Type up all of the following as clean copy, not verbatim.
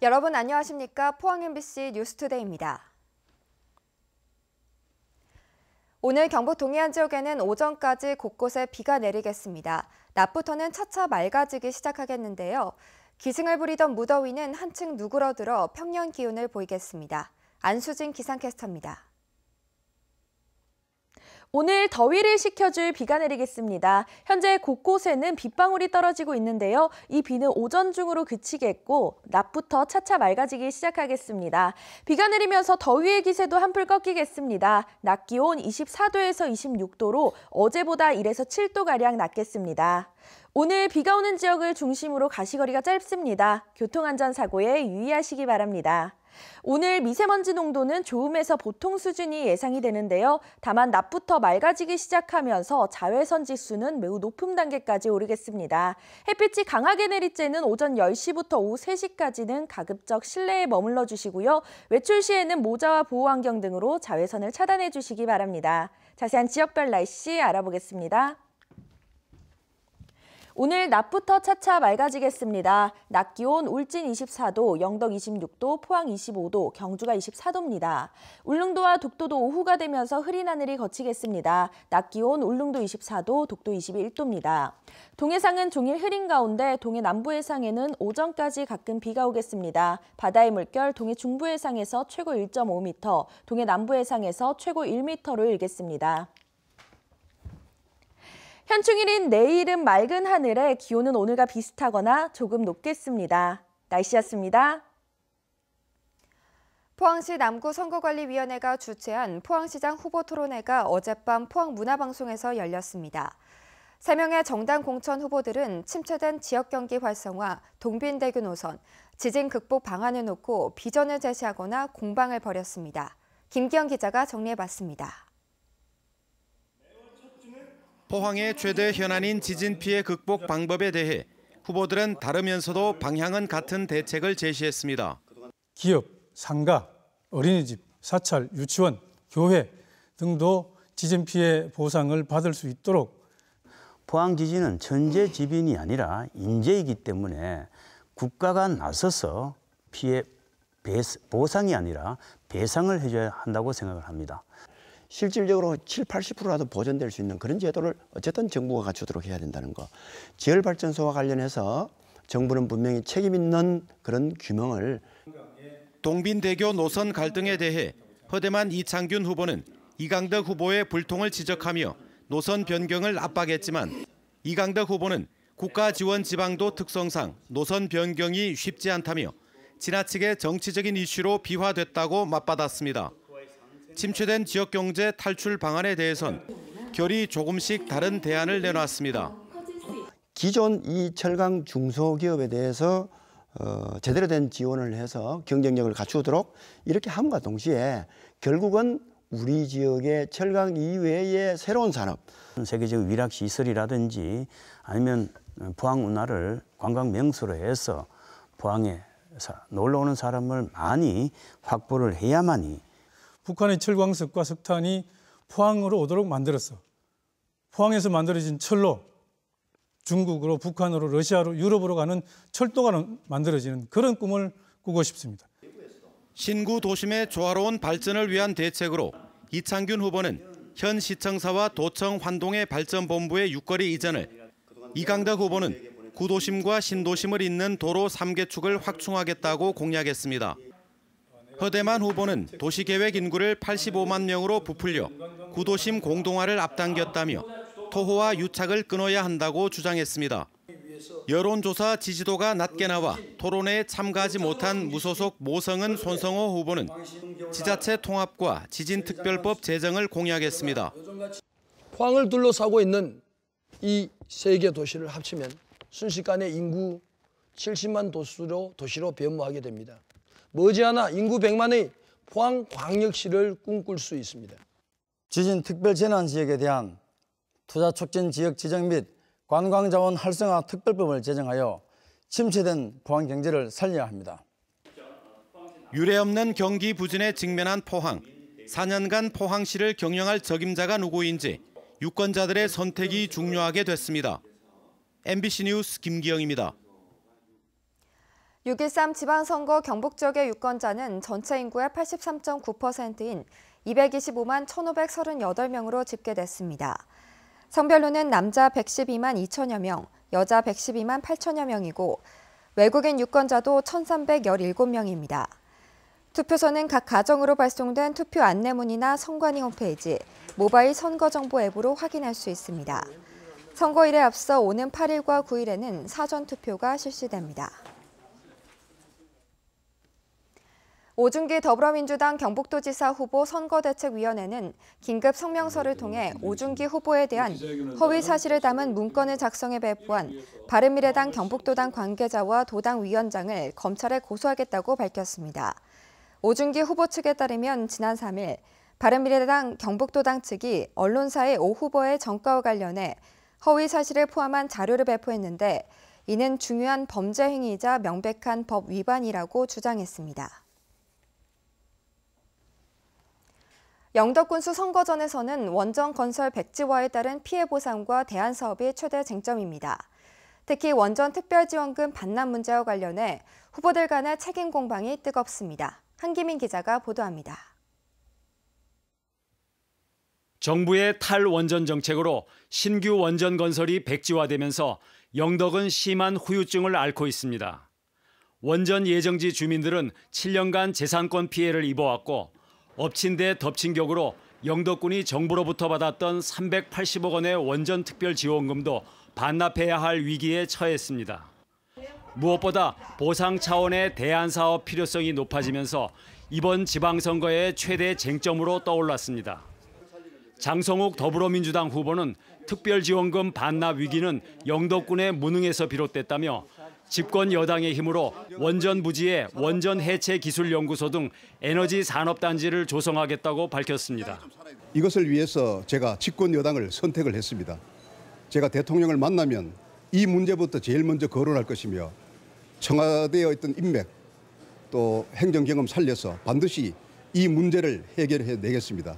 여러분 안녕하십니까? 포항 MBC 뉴스투데이입니다. 오늘 경북 동해안 지역에는 오전까지 곳곳에 비가 내리겠습니다. 낮부터는 차차 맑아지기 시작하겠는데요. 기승을 부리던 무더위는 한층 누그러들어 평년 기온을 보이겠습니다. 안수진 기상캐스터입니다. 오늘 더위를 식혀줄 비가 내리겠습니다. 현재 곳곳에는 빗방울이 떨어지고 있는데요. 이 비는 오전 중으로 그치겠고 낮부터 차차 맑아지기 시작하겠습니다. 비가 내리면서 더위의 기세도 한풀 꺾이겠습니다. 낮 기온 24도에서 26도로 어제보다 1에서 7도가량 낮겠습니다. 오늘 비가 오는 지역을 중심으로 가시거리가 짧습니다. 교통안전사고에 유의하시기 바랍니다. 오늘 미세먼지 농도는 좋음에서 보통 수준이 예상이 되는데요. 다만 낮부터 맑아지기 시작하면서 자외선 지수는 매우 높은 단계까지 오르겠습니다. 햇빛이 강하게 내리쬐는 오전 10시부터 오후 3시까지는 가급적 실내에 머물러 주시고요. 외출 시에는 모자와 보호안경 등으로 자외선을 차단해 주시기 바랍니다. 자세한 지역별 날씨 알아보겠습니다. 오늘 낮부터 차차 맑아지겠습니다. 낮 기온 울진 24도, 영덕 26도, 포항 25도, 경주가 24도입니다. 울릉도와 독도도 오후가 되면서 흐린 하늘이 걷히겠습니다. 낮 기온 울릉도 24도, 독도 21도입니다. 동해상은 종일 흐린 가운데 동해 남부 해상에는 오전까지 가끔 비가 오겠습니다. 바다의 물결 동해 중부 해상에서 최고 1.5m, 동해 남부 해상에서 최고 1m로 일겠습니다. 현충일인 내일은 맑은 하늘에 기온은 오늘과 비슷하거나 조금 높겠습니다. 날씨였습니다. 포항시 남구선거관리위원회가 주최한 포항시장 후보 토론회가 어젯밤 포항문화방송에서 열렸습니다. 3명의 정당 공천 후보들은 침체된 지역경기 활성화, 동빈대교 노선, 지진 극복 방안을 놓고 비전을 제시하거나 공방을 벌였습니다. 김기영 기자가 정리해봤습니다. 포항의 최대 현안인 지진 피해 극복 방법에 대해 후보들은 다르면서도 방향은 같은 대책을 제시했습니다. 기업, 상가, 어린이집, 사찰, 유치원, 교회 등도 지진 피해 보상을 받을 수 있도록. 포항 지진은 천재지변이 아니라 인재이기 때문에 국가가 나서서 피해 보상이 아니라 배상을 해줘야 한다고 생각을 합니다. 실질적으로 70~80%라도 보존될 수 있는 그런 제도를 어쨌든 정부가 갖추도록 해야 된다는 거. 지열발전소와 관련해서 정부는 분명히 책임 있는 그런 규명을. 동빈대교 노선 갈등에 대해 허대만 이창균 후보는 이강덕 후보의 불통을 지적하며 노선 변경을 압박했지만 이강덕 후보는 국가 지원 지방도 특성상 노선 변경이 쉽지 않다며 지나치게 정치적인 이슈로 비화됐다고 맞받았습니다. 침체된 지역경제 탈출 방안에 대해선 결이 조금씩 다른 대안을 내놨습니다. 기존 이 철강 중소기업에 대해서 제대로 된 지원을 해서 경쟁력을 갖추도록 이렇게 함과 동시에 결국은 우리 지역의 철강 이외의 새로운 산업. 세계적 위락시설이라든지 아니면 포항 운하를 관광 명소로 해서 포항에 놀러 오는 사람을 많이 확보를 해야만이 북한의 철광석과 석탄이 포항으로 오도록 만들었어. 포항에서 만들어진 철로 중국으로, 북한으로, 러시아로, 유럽으로 가는 철도가 만들어지는 그런 꿈을 꾸고 싶습니다. 신구 도심의 조화로운 발전을 위한 대책으로 이창균 후보는 현 시청사와 도청 환동의 발전본부의 육거리 이전을, 이강덕 후보는 구도심과 신도심을 잇는 도로 3개축을 확충하겠다고 공약했습니다. 허대만 후보는 도시계획 인구를 85만 명으로 부풀려 구도심 공동화를 앞당겼다며 토호와 유착을 끊어야 한다고 주장했습니다. 여론조사 지지도가 낮게 나와 토론회에 참가하지 못한 무소속 모성은 손성호 후보는 지자체 통합과 지진특별법 제정을 공약했습니다. 포항을 둘러싸고 있는 이 세 개 도시를 합치면 순식간에 인구 70만 도시로 변모하게 됩니다. 머지않아 인구 100만의 포항광역시를 꿈꿀 수 있습니다. 지진 특별 재난 지역에 대한 투자 촉진 지역 지정 및 관광자원 활성화 특별법을 제정하여 침체된 포항 경제를 살려야 합니다. 유례없는 경기 부진에 직면한 포항. 4년간 포항시를 경영할 적임자가 누구인지 유권자들의 선택이 중요하게 됐습니다. MBC 뉴스 김기영입니다. 6.13 지방선거 경북 지역의 유권자는 전체 인구의 83.9%인 225만 1,538명으로 집계됐습니다. 성별로는 남자 112만 2천여 명, 여자 112만 8천여 명이고 외국인 유권자도 1,317명입니다. 투표소는 각 가정으로 발송된 투표 안내문이나 선관위 홈페이지, 모바일 선거정보 앱으로 확인할 수 있습니다. 선거일에 앞서 오는 8일과 9일에는 사전투표가 실시됩니다. 오준기 더불어민주당 경북도지사 후보 선거대책위원회는 긴급 성명서를 통해 오준기 후보에 대한 허위 사실을 담은 문건을 작성해 배포한 바른미래당 경북도당 관계자와 도당 위원장을 검찰에 고소하겠다고 밝혔습니다. 오준기 후보 측에 따르면 지난 3일 바른미래당 경북도당 측이 언론사에 오 후보의 정가와 관련해 허위 사실을 포함한 자료를 배포했는데 이는 중요한 범죄 행위이자 명백한 법 위반이라고 주장했습니다. 영덕군수 선거전에서는 원전 건설 백지화에 따른 피해 보상과 대안 사업이 최대 쟁점입니다. 특히 원전 특별지원금 반납 문제와 관련해 후보들 간의 책임 공방이 뜨겁습니다. 한기민 기자가 보도합니다. 정부의 탈원전 정책으로 신규 원전 건설이 백지화되면서 영덕은 심한 후유증을 앓고 있습니다. 원전 예정지 주민들은 7년간 재산권 피해를 입어왔고 엎친 데 덮친 격으로 영덕군이 정부로부터 받았던 380억 원의 원전 특별 지원금도 반납해야 할 위기에 처했습니다. 무엇보다 보상 차원의 대안 사업 필요성이 높아지면서 이번 지방선거의 최대 쟁점으로 떠올랐습니다. 장성욱 더불어민주당 후보는 특별지원금 반납 위기는 영덕군의 무능에서 비롯됐다며 집권 여당의 힘으로 원전 부지에 원전 해체 기술 연구소 등 에너지 산업단지를 조성하겠다고 밝혔습니다. 이것을 위해서 제가 집권 여당을 선택을 했습니다. 제가 대통령을 만나면 이 문제부터 제일 먼저 거론할 것이며 청와대의 어떤 인맥 또 행정 경험 살려서 반드시 이 문제를 해결해 내겠습니다.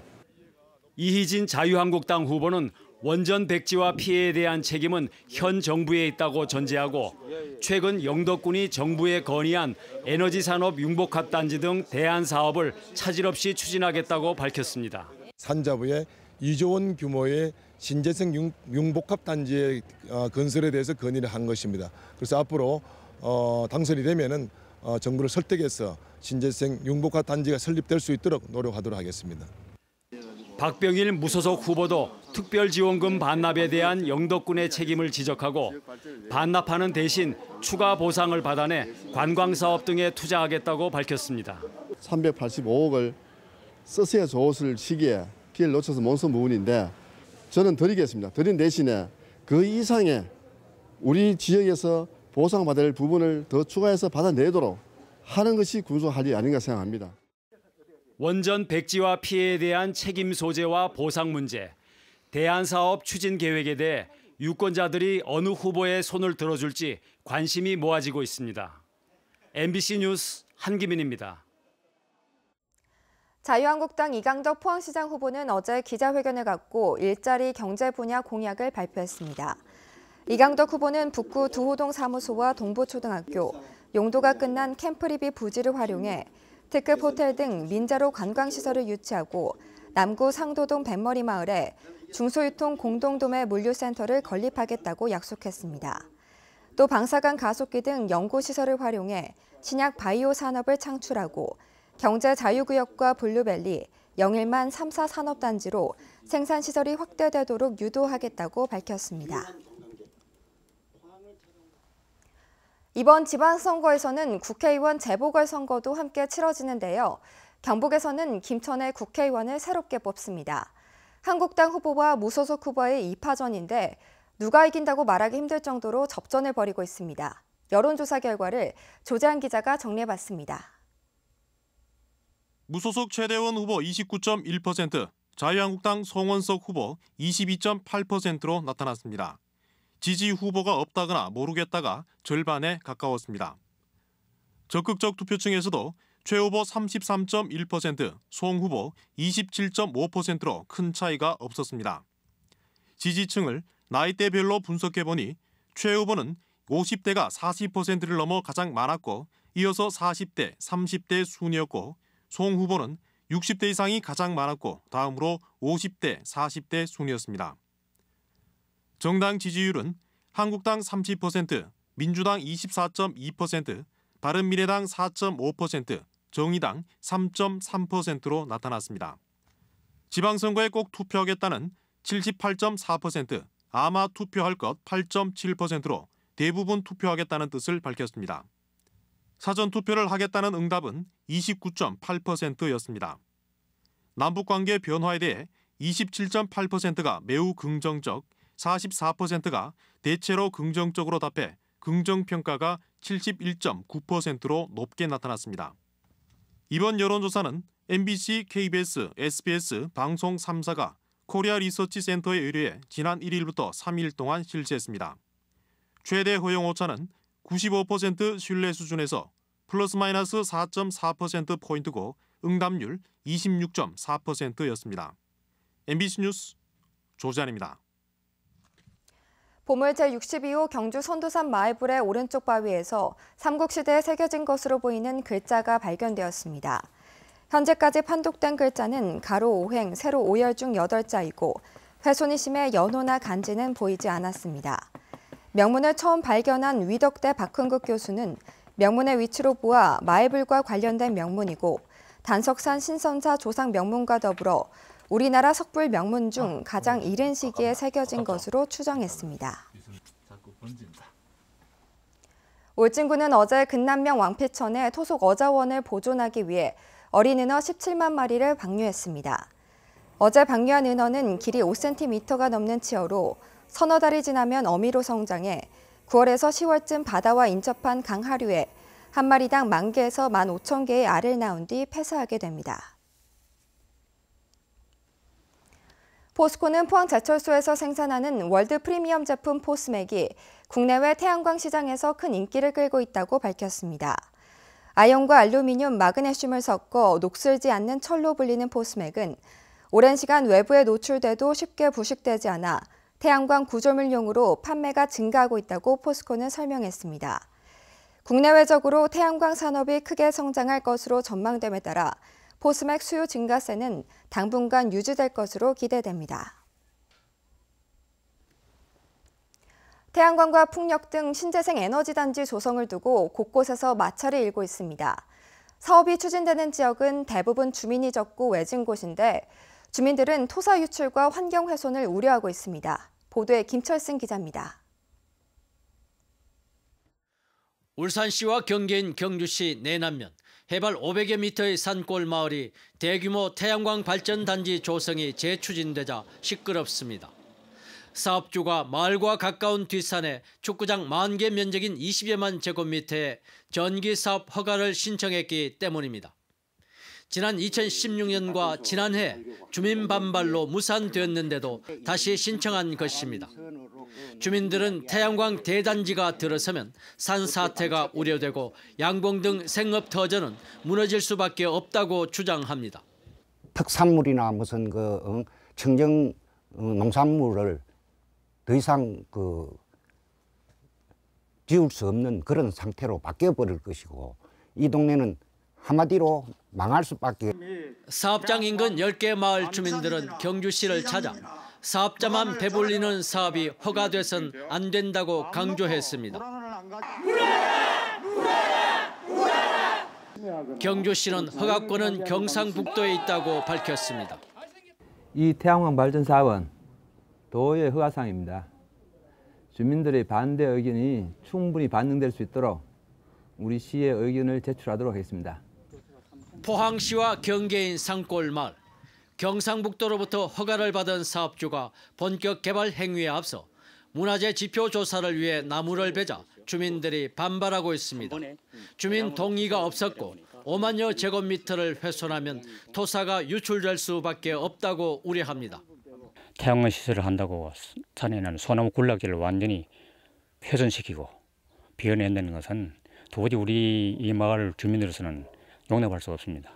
이희진 자유한국당 후보는 원전 백지화 피해에 대한 책임은 현 정부에 있다고 전제하고 최근 영덕군이 정부에 건의한 에너지 산업 융복합단지 등 대안 사업을 차질 없이 추진하겠다고 밝혔습니다. 산자부의 2조 원 규모의 신재생 융복합단지의 건설에 대해서 건의를 한 것입니다. 그래서 앞으로 당선이 되면은 정부를 설득해서 신재생 융복합단지가 설립될 수 있도록 노력하도록 하겠습니다. 박병일 무소속 후보도 특별지원금 반납에 대한 영덕군의 책임을 지적하고 반납하는 대신 추가 보상을 받아내 관광사업 등에 투자하겠다고 밝혔습니다. 385억을 쓰셔야 좋을 시기에 기회를 놓쳐서 못 쓴 부분인데 저는 드리겠습니다. 드린 대신에 그 이상의 우리 지역에서 보상받을 부분을 더 추가해서 받아내도록 하는 것이 군수 할 일이 아닌가 생각합니다. 원전 백지화 피해에 대한 책임 소재와 보상 문제, 대안 사업 추진 계획에 대해 유권자들이 어느 후보의 손을 들어줄지 관심이 모아지고 있습니다. MBC 뉴스 한기민입니다. 자유한국당 이강덕 포항시장 후보는 어제 기자회견을 갖고 일자리 경제 분야 공약을 발표했습니다. 이강덕 후보는 북구 두호동 사무소와 동부초등학교, 용도가 끝난 캠프리비 부지를 활용해 특급 호텔 등 민자로 관광시설을 유치하고 남구 상도동 뱃머리 마을에 중소유통 공동도매 물류센터를 건립하겠다고 약속했습니다. 또 방사간 가속기 등 연구시설을 활용해 신약 바이오 산업을 창출하고 경제 자유구역과 블루밸리, 영일만 3사 산업단지로 생산시설이 확대되도록 유도하겠다고 밝혔습니다. 이번 지방선거에서는 국회의원 재보궐선거도 함께 치러지는데요. 경북에서는 김천의 국회의원을 새롭게 뽑습니다. 한국당 후보와 무소속 후보의 2파전인데 누가 이긴다고 말하기 힘들 정도로 접전을 벌이고 있습니다. 여론조사 결과를 조재한 기자가 정리해봤습니다. 무소속 최대원 후보 29.1%, 자유한국당 송원석 후보 22.8%로 나타났습니다. 지지 후보가 없다거나 모르겠다가 절반에 가까웠습니다. 적극적 투표층에서도 최 후보 33.1%, 송 후보 27.5%로 큰 차이가 없었습니다. 지지층을 나이대별로 분석해보니 최 후보는 50대가 40%를 넘어 가장 많았고 이어서 40대, 30대 순이었고 송 후보는 60대 이상이 가장 많았고 다음으로 50대, 40대 순이었습니다. 정당 지지율은 한국당 30%, 민주당 24.2%, 바른미래당 4.5%, 정의당 3.3%로 나타났습니다. 지방선거에 꼭 투표하겠다는 78.4%, 아마 투표할 것 8.7%로 대부분 투표하겠다는 뜻을 밝혔습니다. 사전투표를 하겠다는 응답은 29.8%였습니다. 남북관계 변화에 대해 27.8%가 매우 긍정적, 44%가 대체로 긍정적으로 답해 긍정평가가 71.9%로 높게 나타났습니다. 이번 여론조사는 MBC, KBS, SBS 방송 3사가 코리아 리서치 센터에 의뢰해 지난 1일부터 3일 동안 실시했습니다. 최대 허용 오차는 95% 신뢰 수준에서 플러스 마이너스 4.4%포인트고 응답률 26.4%였습니다. MBC 뉴스 조지안입니다. 보물 제62호 경주 선두산 마을불의 오른쪽 바위에서 삼국시대에 새겨진 것으로 보이는 글자가 발견되었습니다. 현재까지 판독된 글자는 가로 5행, 세로 5열 중 8자이고 훼손이 심해 연호나 간지는 보이지 않았습니다. 명문을 처음 발견한 위덕대 박흥국 교수는 명문의 위치로 보아 마을불과 관련된 명문이고 단석산 신선사 조상 명문과 더불어 우리나라 석불 명문 중 가장 이른 시기에 새겨진 것으로 추정했습니다. 울진군은 어제 근남명 왕피천의 토속 어자원을 보존하기 위해 어린 은어 17만 마리를 방류했습니다. 어제 방류한 은어는 길이 5cm가 넘는 치어로 서너 달이 지나면 어미로 성장해 9월에서 10월쯤 바다와 인접한 강하류에 한 마리당 10,000개에서 15,000개의 알을 낳은 뒤 폐사하게 됩니다. 포스코는 포항제철소에서 생산하는 월드 프리미엄 제품 포스맥이 국내외 태양광 시장에서 큰 인기를 끌고 있다고 밝혔습니다. 아연과 알루미늄, 마그네슘을 섞어 녹슬지 않는 철로 불리는 포스맥은 오랜 시간 외부에 노출돼도 쉽게 부식되지 않아 태양광 구조물용으로 판매가 증가하고 있다고 포스코는 설명했습니다. 국내외적으로 태양광 산업이 크게 성장할 것으로 전망됨에 따라 포스맥 수요 증가세는 당분간 유지될 것으로 기대됩니다. 태양광과 풍력 등 신재생 에너지 단지 조성을 두고 곳곳에서 마찰이 일고 있습니다. 사업이 추진되는 지역은 대부분 주민이 적고 외진 곳인데 주민들은 토사 유출과 환경 훼손을 우려하고 있습니다. 보도에 김철승 기자입니다. 울산시와 경계인 경주시 내남면 해발 500여 미터의 산골 마을이 대규모 태양광 발전 단지 조성이 재추진되자 시끄럽습니다. 사업주가 마을과 가까운 뒷산에 축구장 10,000개 면적인 20여만 제곱미터의 전기 사업 허가를 신청했기 때문입니다. 지난 2016년과 지난해 주민 반발로 무산되었는데도 다시 신청한 것입니다. 주민들은 태양광 대단지가 들어서면 산사태가 우려되고 양봉 등 생업 터전은 무너질 수밖에 없다고 주장합니다. 특산물이나 무슨 청정 농산물을 더 이상 지울 수 없는 그런 상태로 바뀌어버릴 것이고 이 동네는 한마디로 망할 수밖에. 사업장 인근 10개 마을 주민들은 경주시를 찾아 사업자만 배불리는 사업이 허가돼선 안 된다고 강조했습니다. 경주시는 허가권은 경상북도에 있다고 밝혔습니다. 이 태양광 발전 사업은 도의 허가사항입니다. 주민들의 반대 의견이 충분히 반영될 수 있도록 우리 시의 의견을 제출하도록 하겠습니다. 포항시와 경계인 산골마을, 경상북도로부터 허가를 받은 사업주가 본격 개발 행위에 앞서 문화재 지표 조사를 위해 나무를 베자 주민들이 반발하고 있습니다. 주민 동의가 없었고 5만여 제곱미터를 훼손하면 토사가 유출될 수밖에 없다고 우려합니다. 태양광 시설을 한다고 산에는 소나무 군락지를 완전히 훼손시키고 비워낸다는 것은 도저히 우리 이 마을 주민으로서는 용납할 수 없습니다.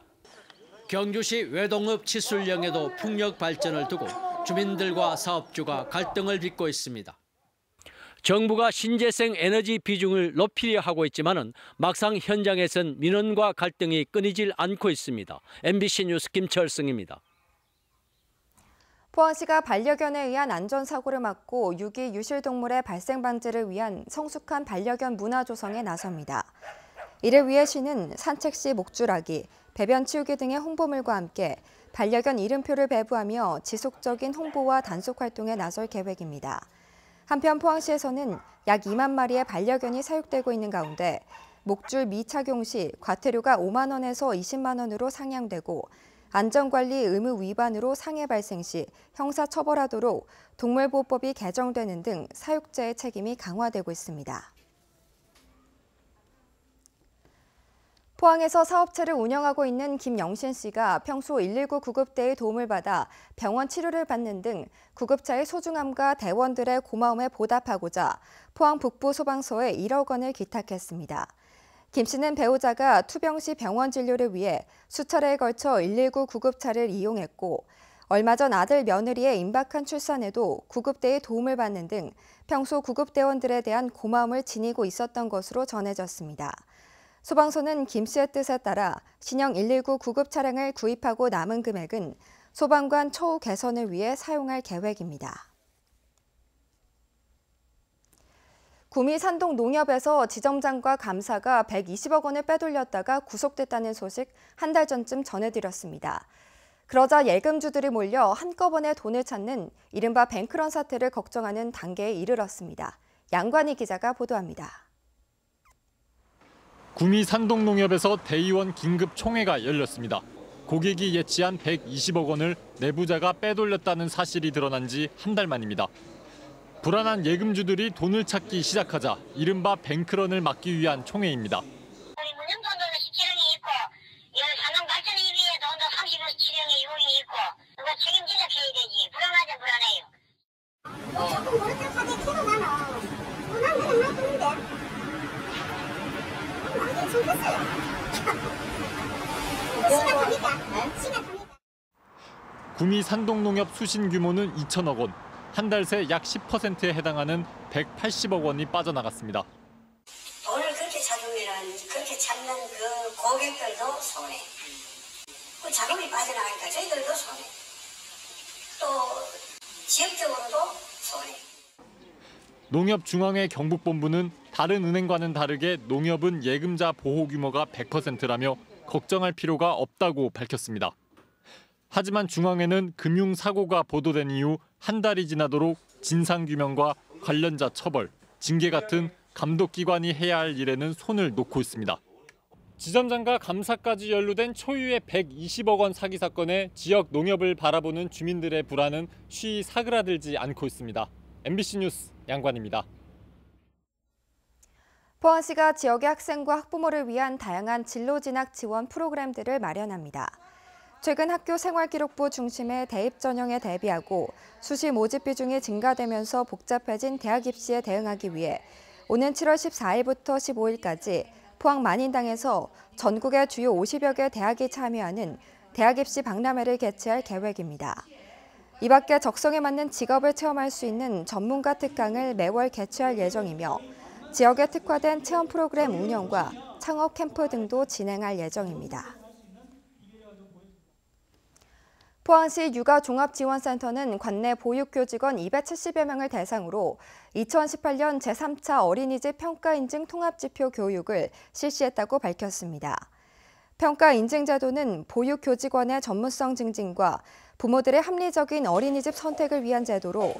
경주시 외동읍 치술령에도 풍력 발전을 두고 주민들과 사업주가 갈등을 빚고 있습니다. 정부가 신재생 에너지 비중을 높이려 하고 있지만은 막상 현장에선 민원과 갈등이 끊이질 않고 있습니다. MBC 뉴스 김철승입니다. 포항시가 반려견에 의한 안전사고를 막고 유기 유실동물의 발생 방지를 위한 성숙한 반려견 문화 조성에 나섭니다. 이를 위해 시는 산책 시 목줄하기, 배변 치우기 등의 홍보물과 함께 반려견 이름표를 배부하며 지속적인 홍보와 단속 활동에 나설 계획입니다. 한편 포항시에서는 약 2만 마리의 반려견이 사육되고 있는 가운데 목줄 미착용 시 과태료가 5만 원에서 20만 원으로 상향되고 안전관리 의무 위반으로 상해 발생 시 형사처벌하도록 동물보호법이 개정되는 등 사육자의 책임이 강화되고 있습니다. 포항에서 사업체를 운영하고 있는 김영신 씨가 평소 119 구급대의 도움을 받아 병원 치료를 받는 등 구급차의 소중함과 대원들의 고마움에 보답하고자 포항 북부소방서에 1억 원을 기탁했습니다. 김 씨는 배우자가 투병 시 병원 진료를 위해 수차례에 걸쳐 119 구급차를 이용했고 얼마 전 아들 며느리의 임박한 출산에도 구급대의 도움을 받는 등 평소 구급대원들에 대한 고마움을 지니고 있었던 것으로 전해졌습니다. 소방서는 김 씨의 뜻에 따라 신형 119 구급 차량을 구입하고 남은 금액은 소방관 처우 개선을 위해 사용할 계획입니다. 구미 산동 농협에서 지점장과 감사가 120억 원을 빼돌렸다가 구속됐다는 소식 한 달 전쯤 전해드렸습니다. 그러자 예금주들이 몰려 한꺼번에 돈을 찾는 이른바 뱅크런 사태를 걱정하는 단계에 이르렀습니다. 양관희 기자가 보도합니다. 구미 산동농협에서 대의원 긴급 총회가 열렸습니다. 고객이 예치한 120억 원을 내부자가 빼돌렸다는 사실이 드러난 지 한 달 만입니다. 불안한 예금주들이 돈을 찾기 시작하자 이른바 뱅크런을 막기 위한 총회입니다. 우리 문영동도 17억이 있고 산동 발전 EB에 돈도 37억이 있고 누가 책임지려 해야 되지. 불안하죠, 불안해요. 조금 모르는 사람이 태어나나. 난 그냥 놔두는데. 완전 죽겠어요. 심각합니다. 구미 산동농협 수신 규모는 2천억 원. 한 달 새 약 10%에 해당하는 180억 원이 빠져나갔습니다. 돈을 그렇게 찾으면 그렇게 찾는 그 고객들도 손해. 그 자금이 빠져나가니까 저희들도 손해. 또 지역적으로도 손해. 농협중앙회 경북본부는 다른 은행과는 다르게 농협은 예금자 보호 규모가 100%라며 걱정할 필요가 없다고 밝혔습니다. 하지만 중앙회는 금융사고가 보도된 이후 한 달이 지나도록 진상규명과 관련자 처벌, 징계 같은 감독기관이 해야 할 일에는 손을 놓고 있습니다. 지점장과 감사까지 연루된 초유의 120억 원 사기 사건에 지역 농협을 바라보는 주민들의 불안은 쉬이 사그라들지 않고 있습니다. MBC 뉴스 양관입니다. 포항시가 지역의 학생과 학부모를 위한 다양한 진로 진학 지원 프로그램들을 마련합니다. 최근 학교 생활기록부 중심의 대입 전형에 대비하고 수시 모집 비중이 증가되면서 복잡해진 대학 입시에 대응하기 위해 오는 7월 14일부터 15일까지 포항 만인당에서 전국의 주요 50여 개 대학이 참여하는 대학 입시 박람회를 개최할 계획입니다. 이 밖에 적성에 맞는 직업을 체험할 수 있는 전문가 특강을 매월 개최할 예정이며 지역에 특화된 체험 프로그램 운영과 창업 캠프 등도 진행할 예정입니다. 포항시 육아종합지원센터는 관내 보육교직원 270여 명을 대상으로 2018년 제3차 어린이집 평가인증 통합지표 교육을 실시했다고 밝혔습니다. 평가인증 제도는 보육교직원의 전문성 증진과 부모들의 합리적인 어린이집 선택을 위한 제도로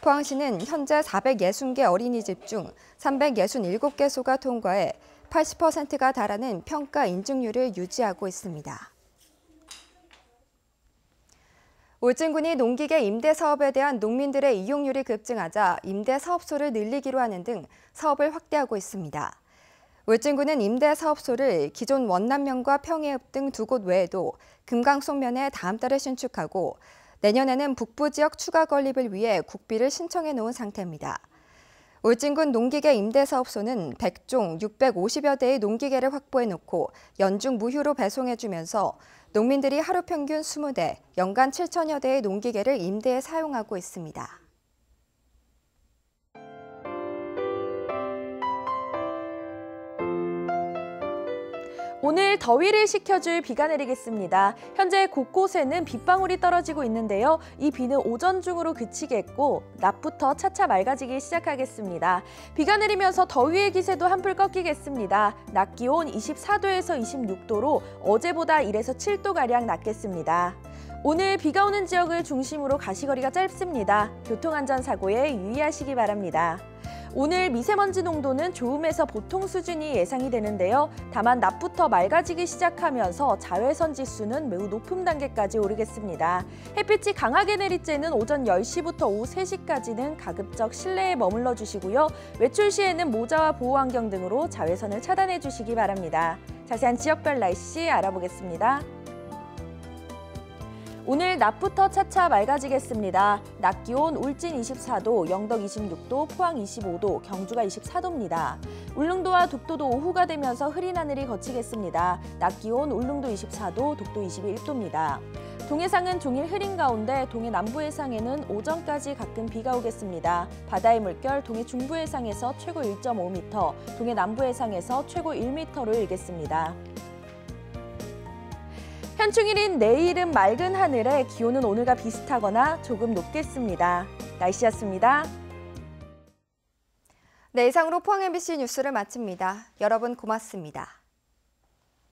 포항시는 현재 460개 어린이집 중 367개소가 통과해 80%가 달하는 평가 인증률을 유지하고 있습니다. 울진군이 농기계 임대 사업에 대한 농민들의 이용률이 급증하자 임대 사업소를 늘리기로 하는 등 사업을 확대하고 있습니다. 울진군은 임대 사업소를 기존 원남면과 평해읍 등 두 곳 외에도 금강송면에 다음 달에 신축하고 내년에는 북부 지역 추가 건립을 위해 국비를 신청해 놓은 상태입니다. 울진군 농기계 임대사업소는 100종 650여 대의 농기계를 확보해 놓고 연중 무휴로 배송해주면서 농민들이 하루 평균 20대, 연간 7천여 대의 농기계를 임대해 사용하고 있습니다. 오늘 더위를 식혀줄 비가 내리겠습니다. 현재 곳곳에는 빗방울이 떨어지고 있는데요. 이 비는 오전 중으로 그치겠고 낮부터 차차 맑아지기 시작하겠습니다. 비가 내리면서 더위의 기세도 한풀 꺾이겠습니다. 낮 기온 24도에서 26도로 어제보다 1에서 7도가량 낮겠습니다. 오늘 비가 오는 지역을 중심으로 가시거리가 짧습니다. 교통안전사고에 유의하시기 바랍니다. 오늘 미세먼지 농도는 좋음에서 보통 수준이 예상이 되는데요. 다만 낮부터 맑아지기 시작하면서 자외선 지수는 매우 높은 단계까지 오르겠습니다. 햇빛이 강하게 내릴 때는 오전 10시부터 오후 3시까지는 가급적 실내에 머물러 주시고요. 외출 시에는 모자와 보호안경 등으로 자외선을 차단해 주시기 바랍니다. 자세한 지역별 날씨 알아보겠습니다. 오늘 낮부터 차차 맑아지겠습니다. 낮 기온 울진 24도, 영덕 26도, 포항 25도, 경주가 24도입니다. 울릉도와 독도도 오후가 되면서 흐린 하늘이 걷히겠습니다. 낮 기온 울릉도 24도, 독도 21도입니다. 동해상은 종일 흐린 가운데 동해 남부 해상에는 오전까지 가끔 비가 오겠습니다. 바다의 물결 동해 중부 해상에서 최고 1.5m, 동해 남부 해상에서 최고 1m로 일겠습니다. 현충일인 내일은 맑은 하늘에 기온은 오늘과 비슷하거나 조금 높겠습니다. 날씨였습니다. 네, 이상으로 포항 MBC 뉴스를 마칩니다. 여러분 고맙습니다.